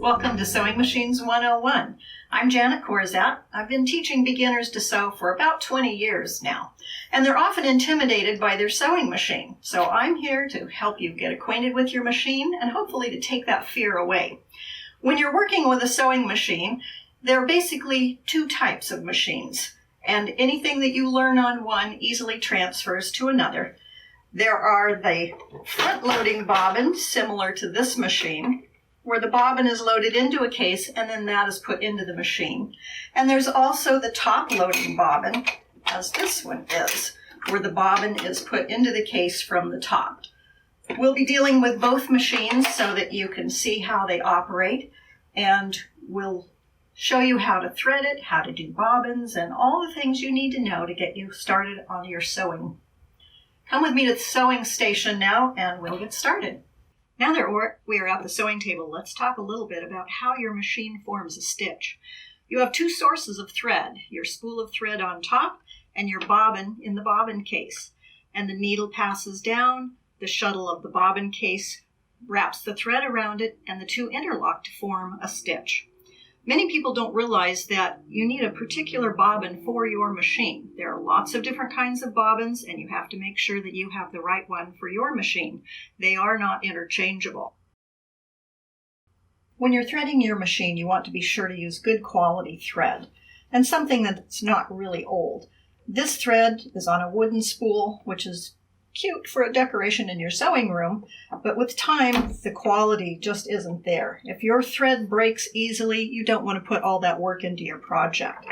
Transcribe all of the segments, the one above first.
Welcome to Sewing Machines 101. I'm Janet Corzatt. I've been teaching beginners to sew for about 20 years now, and they're often intimidated by their sewing machine. So I'm here to help you get acquainted with your machine and hopefully to take that fear away. When you're working with a sewing machine, there are basically two types of machines, and anything that you learn on one easily transfers to another. There are the front-loading bobbins, similar to this machine, where the bobbin is loaded into a case and then that is put into the machine. And there's also the top-loading bobbin, as this one is, where the bobbin is put into the case from the top. We'll be dealing with both machines so that you can see how they operate, and we'll show you how to thread it, how to do bobbins, and all the things you need to know to get you started on your sewing. Come with me to the sewing station now and we'll get started. Now that we are at the sewing table, let's talk a little bit about how your machine forms a stitch. You have two sources of thread, your spool of thread on top and your bobbin in the bobbin case. And the needle passes down, the shuttle of the bobbin case wraps the thread around it, and the two interlock to form a stitch. Many people don't realize that you need a particular bobbin for your machine. There are lots of different kinds of bobbins, and you have to make sure that you have the right one for your machine. They are not interchangeable. When you're threading your machine, you want to be sure to use good quality thread, and something that's not really old. This thread is on a wooden spool, which is cute for a decoration in your sewing room, but with time, the quality just isn't there. If your thread breaks easily, you don't want to put all that work into your project.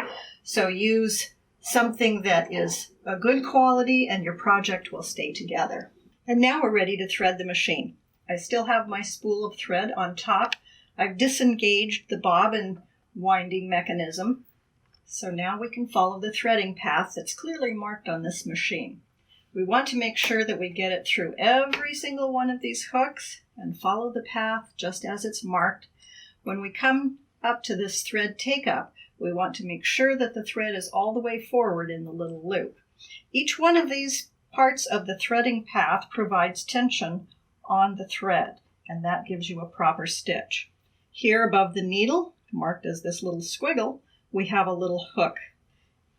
So use something that is a good quality and your project will stay together. And now we're ready to thread the machine. I still have my spool of thread on top. I've disengaged the bobbin winding mechanism. So now we can follow the threading path that's clearly marked on this machine. We want to make sure that we get it through every single one of these hooks and follow the path just as it's marked. When we come up to this thread take-up, we want to make sure that the thread is all the way forward in the little loop. Each one of these parts of the threading path provides tension on the thread, and that gives you a proper stitch. Here above the needle, marked as this little squiggle, we have a little hook,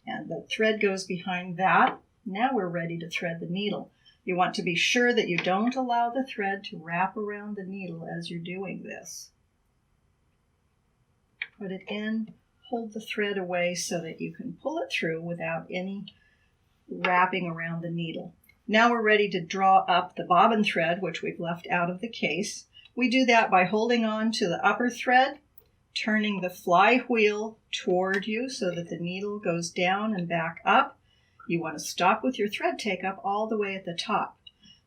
and the thread goes behind that. Now we're ready to thread the needle. You want to be sure that you don't allow the thread to wrap around the needle as you're doing this. Put it in, hold the thread away so that you can pull it through without any wrapping around the needle. Now we're ready to draw up the bobbin thread, which we've left out of the case. We do that by holding on to the upper thread, turning the fly wheel toward you so that the needle goes down and back up. You want to stop with your thread take-up all the way at the top.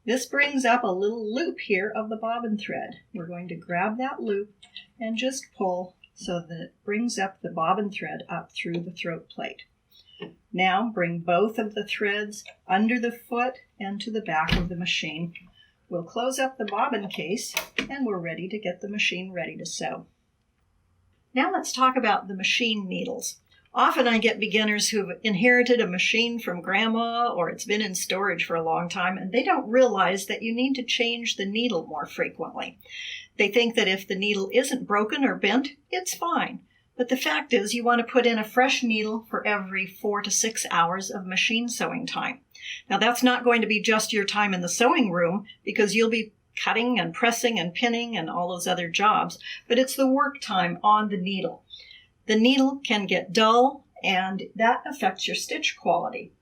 This brings up a little loop here of the bobbin thread. We're going to grab that loop and just pull so that it brings up the bobbin thread up through the throat plate. Now bring both of the threads under the foot and to the back of the machine. We'll close up the bobbin case and we're ready to get the machine ready to sew. Now let's talk about the machine needles. Often I get beginners who've inherited a machine from grandma or it's been in storage for a long time and they don't realize that you need to change the needle more frequently. They think that if the needle isn't broken or bent, it's fine. But the fact is you want to put in a fresh needle for every 4 to 6 hours of machine sewing time. Now that's not going to be just your time in the sewing room because you'll be cutting and pressing and pinning and all those other jobs, but it's the work time on the needle. The needle can get dull, and that affects your stitch quality.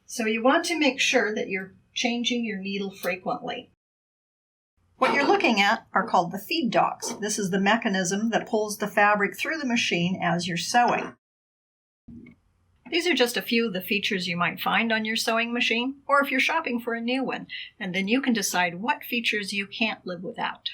So you want to make sure that you're changing your needle frequently. What you're looking at are called the feed docks. This is the mechanism that pulls the fabric through the machine as you're sewing. These are just a few of the features you might find on your sewing machine, or if you're shopping for a new one, and then you can decide what features you can't live without.